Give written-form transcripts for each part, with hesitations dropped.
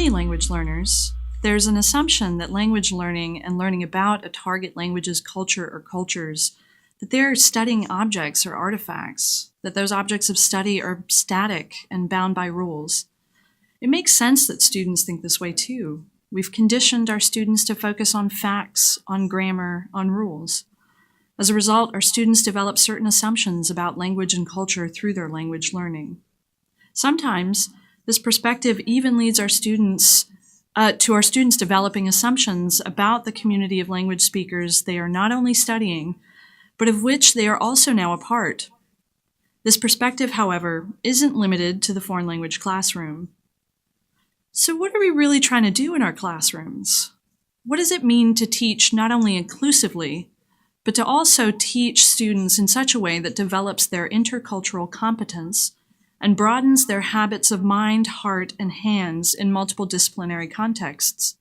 many language learners, there's an assumption that language learning and learning about a target language's culture or cultures, that they're studying objects or artifacts, that those objects of study are static and bound by rules. It makes sense that students think this way too. We've conditioned our students to focus on facts, on grammar, on rules. As a result, our students develop certain assumptions about language and culture through their language learning. Sometimes, this perspective even leads our students to our students developing assumptions about the community of language speakers they are not only studying, but of which they are also now a part. This perspective, however, isn't limited to the foreign language classroom. So what are we really trying to do in our classrooms? What does it mean to teach not only inclusively, but to also teach students in such a way that develops their intercultural competence and broadens their habits of mind, heart, and hands in multiple disciplinary contexts?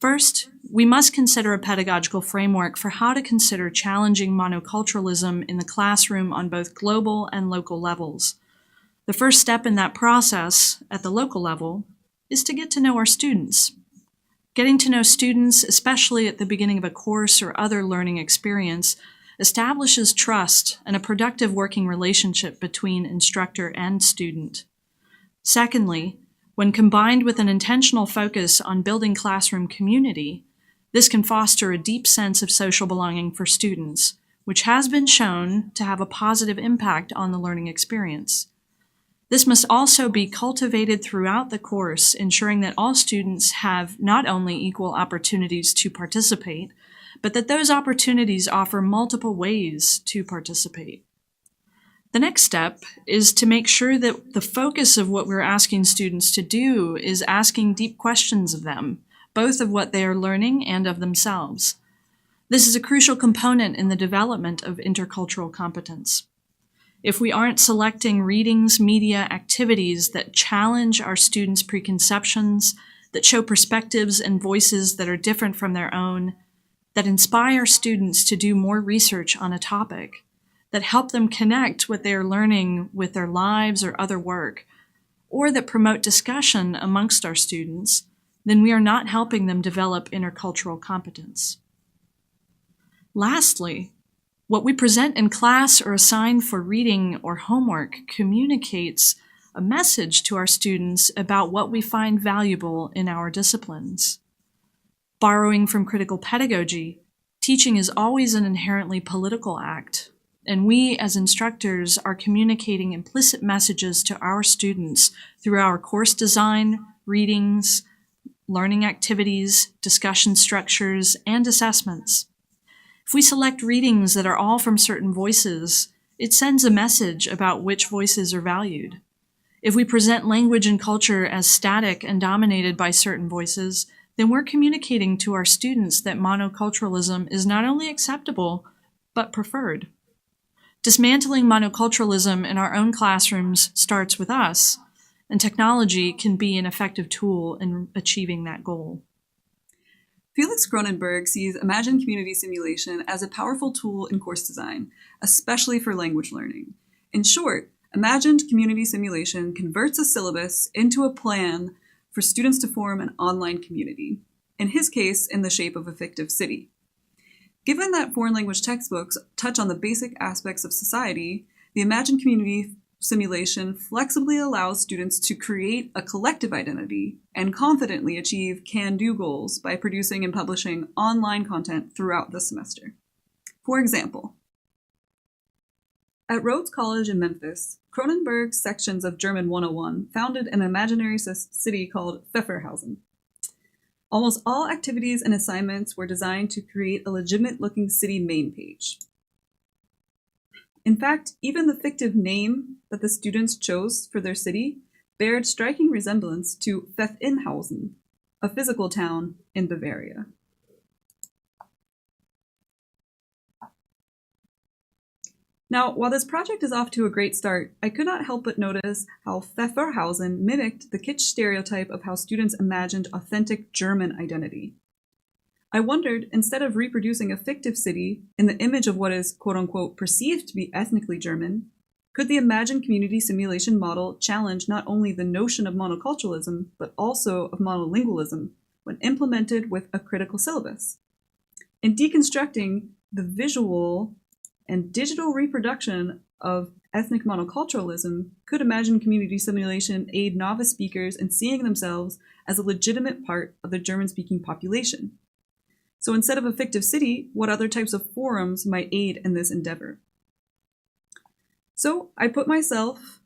First, we must consider a pedagogical framework for how to consider challenging monoculturalism in the classroom on both global and local levels. The first step in that process, at the local level, is to get to know our students. Getting to know students, especially at the beginning of a course or other learning experience, establishes trust and a productive working relationship between instructor and student. Secondly, when combined with an intentional focus on building classroom community, this can foster a deep sense of social belonging for students, which has been shown to have a positive impact on the learning experience. This must also be cultivated throughout the course, ensuring that all students have not only equal opportunities to participate, but that those opportunities offer multiple ways to participate. The next step is to make sure that the focus of what we're asking students to do is asking deep questions of them, both of what they are learning and of themselves. This is a crucial component in the development of intercultural competence. If we aren't selecting readings, media, activities that challenge our students' preconceptions, that show perspectives and voices that are different from their own, that inspire students to do more research on a topic, that help them connect what they are learning with their lives or other work, or that promote discussion amongst our students, then we are not helping them develop intercultural competence. Lastly, what we present in class or assign for reading or homework communicates a message to our students about what we find valuable in our disciplines. Borrowing from critical pedagogy, teaching is always an inherently political act, and we as instructors are communicating implicit messages to our students through our course design, readings, learning activities, discussion structures, and assessments. If we select readings that are all from certain voices, it sends a message about which voices are valued. If we present language and culture as static and dominated by certain voices, then we're communicating to our students that monoculturalism is not only acceptable, but preferred. Dismantling monoculturalism in our own classrooms starts with us, and technology can be an effective tool in achieving that goal. Felix Cronenberg sees imagined community simulation as a powerful tool in course design, especially for language learning. In short, imagined community simulation converts a syllabus into a plan for students to form an online community, in his case, in the shape of a fictive city. Given that foreign language textbooks touch on the basic aspects of society, the imagined community simulation flexibly allows students to create a collective identity and confidently achieve can-do goals by producing and publishing online content throughout the semester. For example, at Rhodes College in Memphis, Cronenberg's sections of German 101 founded an imaginary city called Pfefferhausen. Almost all activities and assignments were designed to create a legitimate-looking city main page. In fact, even the fictive name that the students chose for their city bared striking resemblance to Pfeffinhausen, a physical town in Bavaria. Now, while this project is off to a great start, I could not help but notice how Pfefferhausen mimicked the kitsch stereotype of how students imagined authentic German identity. I wondered, instead of reproducing a fictive city in the image of what is quote-unquote perceived to be ethnically German, Could the imagined community simulation model challenge not only the notion of monoculturalism, but also of monolingualism when implemented with a critical syllabus? In deconstructing the visual and digital reproduction of ethnic monoculturalism, could imagined community simulation aid novice speakers in seeing themselves as a legitimate part of the German-speaking population? So instead of a fictive city, what other types of forums might aid in this endeavor? So I put myself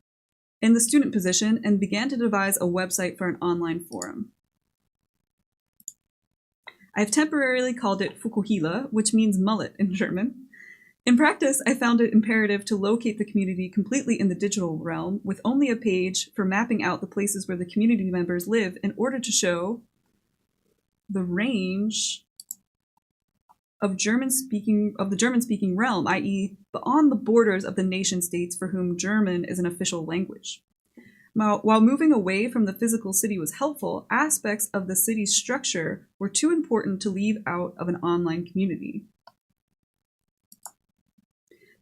in the student position and began to devise a website for an online forum. I've temporarily called it Fukuhila, which means mullet in German. In practice, I found it imperative to locate the community completely in the digital realm, with only a page for mapping out the places where the community members live in order to show the range of the German-speaking realm, i.e., beyond the borders of the nation-states for whom German is an official language. While moving away from the physical city was helpful, aspects of the city's structure were too important to leave out of an online community.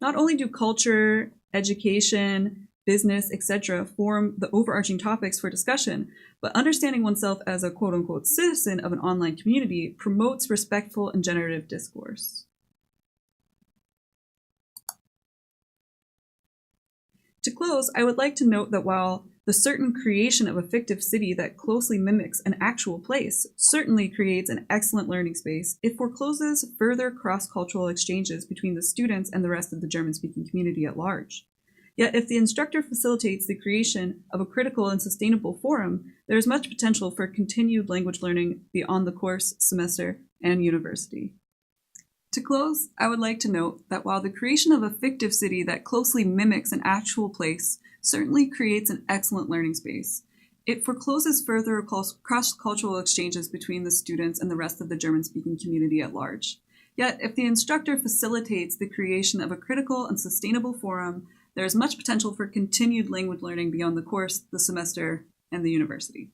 Not only do culture, education, business, etc. form the overarching topics for discussion, but understanding oneself as a quote-unquote citizen of an online community promotes respectful and generative discourse. To close, I would like to note that while the certain creation of a fictive city that closely mimics an actual place certainly creates an excellent learning space, it forecloses further cross-cultural exchanges between the students and the rest of the German-speaking community at large. Yet if the instructor facilitates the creation of a critical and sustainable forum, there is much potential for continued language learning beyond the course, semester, and university. To close, I would like to note that while the creation of a fictive city that closely mimics an actual place certainly creates an excellent learning space, it forecloses further cross-cultural exchanges between the students and the rest of the German-speaking community at large. Yet, if the instructor facilitates the creation of a critical and sustainable forum, there is much potential for continued language learning beyond the course, the semester, and the university.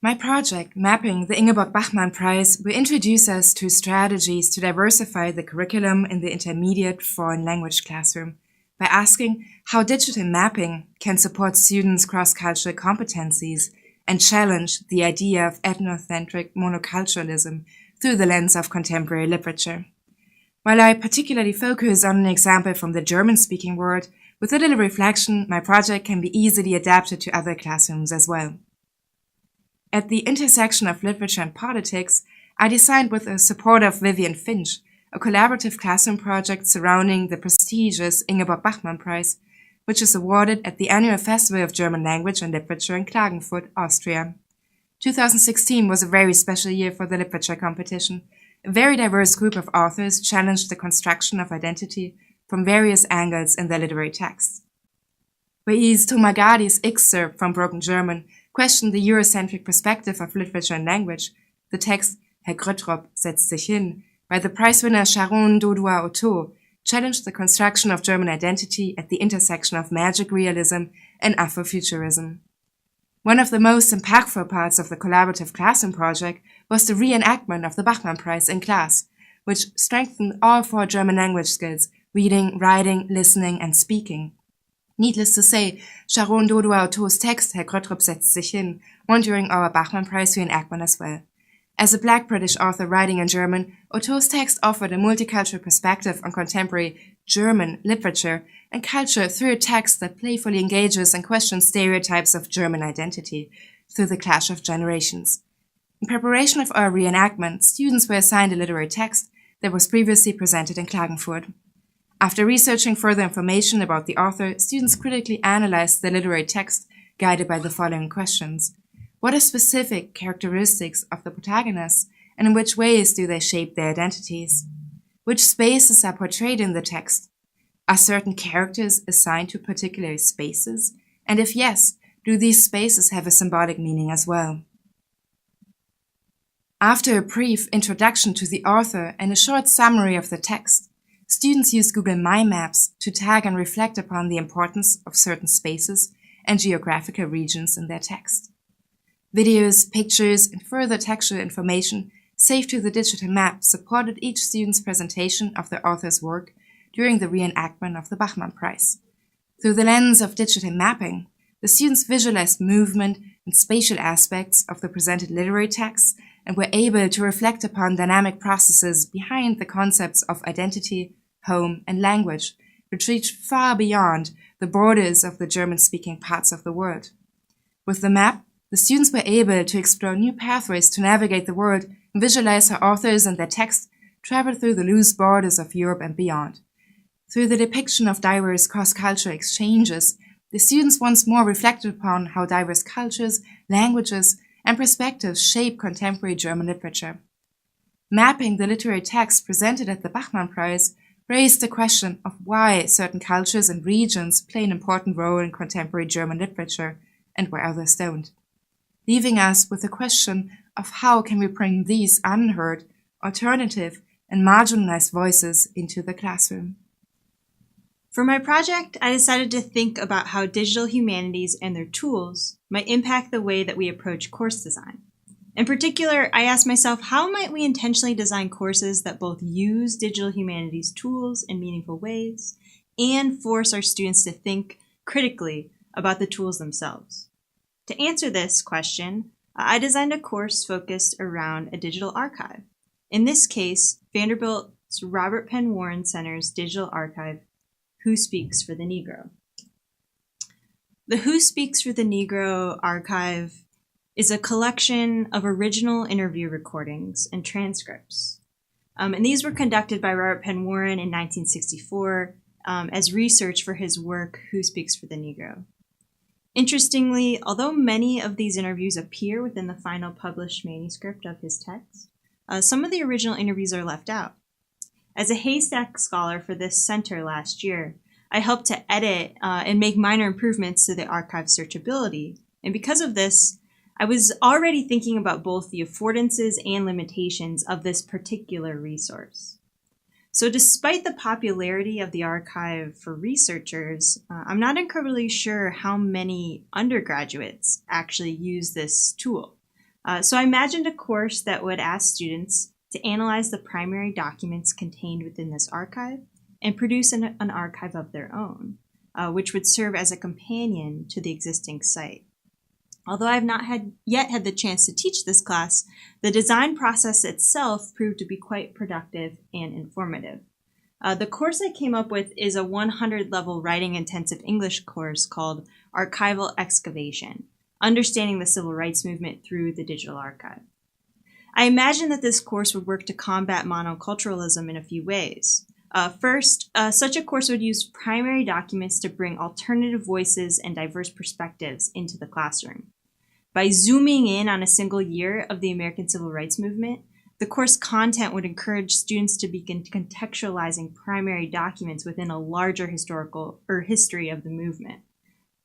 My project, mapping the Ingeborg Bachmann Prize, will introduce us to strategies to diversify the curriculum in the intermediate foreign language classroom by asking how digital mapping can support students' cross-cultural competencies and challenge the idea of ethnocentric monoculturalism through the lens of contemporary literature. While I particularly focus on an example from the German-speaking world, with a little reflection, my project can be easily adapted to other classrooms as well. At the intersection of literature and politics, I designed with the support of Vivian Finch a collaborative classroom project surrounding the prestigious Ingeborg Bachmann Prize, which is awarded at the annual Festival of German Language and Literature in Klagenfurt, Austria. 2016 was a very special year for the literature competition. A very diverse group of authors challenged the construction of identity from various angles in their literary texts. Louise Tomagadi's excerpt from Broken German questioned the Eurocentric perspective of literature and language. The text Herr Gröttrop setzt sich hin by the prize winner Sharon Dodua-Otto challenged the construction of German identity at the intersection of magic realism and Afrofuturism. One of the most impactful parts of the collaborative classroom project was the reenactment of the Bachmann Prize in class, which strengthened all 4 German language skills: reading, writing, listening, and speaking. Needless to say, Sharon Dodua-Otto's text, Herr Gröttrop setzt sich hin, won during our Bachmann Prize reenactment as well. As a Black British author writing in German, Otto's text offered a multicultural perspective on contemporary German literature and culture through a text that playfully engages and questions stereotypes of German identity through the clash of generations. In preparation of our reenactment, students were assigned a literary text that was previously presented in Klagenfurt. After researching further information about the author, students critically analyzed the literary text, guided by the following questions. What are specific characteristics of the protagonists, and in which ways do they shape their identities? Which spaces are portrayed in the text? Are certain characters assigned to particular spaces? And if yes, do these spaces have a symbolic meaning as well? After a brief introduction to the author and a short summary of the text, students used Google My Maps to tag and reflect upon the importance of certain spaces and geographical regions in their text. Videos, pictures, and further textual information saved to the digital map supported each student's presentation of the author's work during the reenactment of the Bachmann Prize. Through the lens of digital mapping, the students visualized movement and spatial aspects of the presented literary texts and were able to reflect upon dynamic processes behind the concepts of identity, home, and language, which reach far beyond the borders of the German-speaking parts of the world. With the map, the students were able to explore new pathways to navigate the world and visualize how authors and their texts traveled through the loose borders of Europe and beyond. Through the depiction of diverse cross-cultural exchanges, the students once more reflected upon how diverse cultures, languages, and perspectives shape contemporary German literature. Mapping the literary texts presented at the Bachmann Prize raised the question of why certain cultures and regions play an important role in contemporary German literature and why others don't, leaving us with the question of how can we bring these unheard, alternative, and marginalized voices into the classroom. For my project, I decided to think about how digital humanities and their tools might impact the way that we approach course design. In particular, I asked myself, how might we intentionally design courses that both use digital humanities tools in meaningful ways and force our students to think critically about the tools themselves? To answer this question, I designed a course focused around a digital archive. In this case, Vanderbilt's Robert Penn Warren Center's digital archive, Who Speaks for the Negro? The Who Speaks for the Negro archive is a collection of original interview recordings and transcripts. And these were conducted by Robert Penn Warren in 1964 as research for his work, Who Speaks for the Negro. Interestingly, although many of these interviews appear within the final published manuscript of his text, some of the original interviews are left out. As a HASTAC scholar for this center last year, I helped to edit and make minor improvements to the archive's searchability. And because of this, I was already thinking about both the affordances and limitations of this particular resource. So despite the popularity of the archive for researchers, I'm not incredibly sure how many undergraduates actually use this tool. So I imagined a course that would ask students to analyze the primary documents contained within this archive and produce an archive of their own, which would serve as a companion to the existing site. Although I have not yet had the chance to teach this class, the design process itself proved to be quite productive and informative. The course I came up with is a 100-level writing-intensive English course called Archival Excavation, Understanding the Civil Rights Movement Through the Digital Archive. I imagine that this course would work to combat monoculturalism in a few ways. First, such a course would use primary documents to bring alternative voices and diverse perspectives into the classroom. By zooming in on a single year of the American Civil Rights Movement, the course content would encourage students to begin contextualizing primary documents within a larger historical or history of the movement.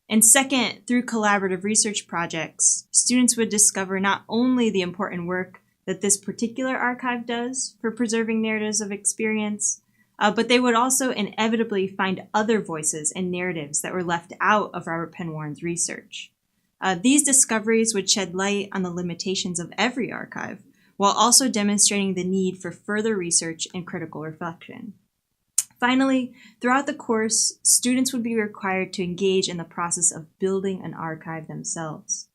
And second, through collaborative research projects, students would discover not only the important work that this particular archive does for preserving narratives of experience, but they would also inevitably find other voices and narratives that were left out of Robert Penn Warren's research. These discoveries would shed light on the limitations of every archive, while also demonstrating the need for further research and critical reflection. Finally, throughout the course, students would be required to engage in the process of building an archive themselves.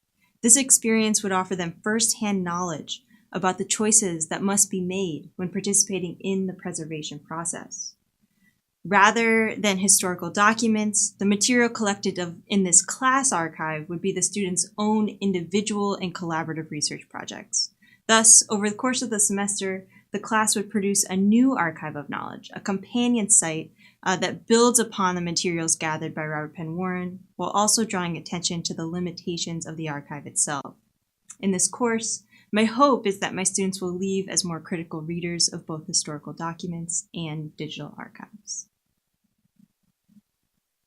This experience would offer them firsthand knowledge about the choices that must be made when participating in the preservation process. Rather than historical documents, the material collected in this class archive would be the students' own individual and collaborative research projects. Thus, over the course of the semester, the class would produce a new archive of knowledge, a companion site that builds upon the materials gathered by Robert Penn Warren, while also drawing attention to the limitations of the archive itself. In this course, my hope is that my students will leave as more critical readers of both historical documents and digital archives.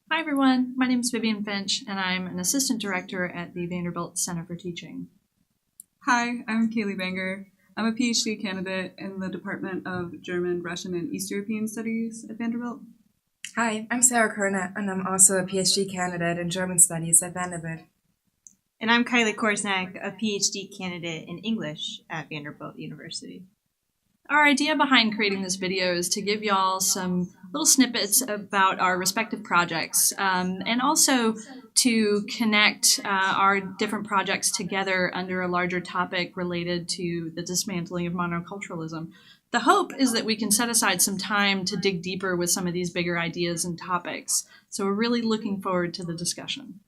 Hi everyone, my name is Vivian Finch and I'm an assistant director at the Vanderbilt Center for Teaching. Hi, I'm Kaylee Banger. I'm a PhD candidate in the Department of German, Russian, and East European Studies at Vanderbilt. Hi, I'm Sarah Kerner, and I'm also a PhD candidate in German Studies at Vanderbilt. And I'm Kylie Korsnack, a PhD candidate in English at Vanderbilt University. Our idea behind creating this video is to give y'all some little snippets about our respective projects, and also to connect our different projects together under a larger topic related to the dismantling of monoculturalism. The hope is that we can set aside some time to dig deeper with some of these bigger ideas and topics. So we're really looking forward to the discussion.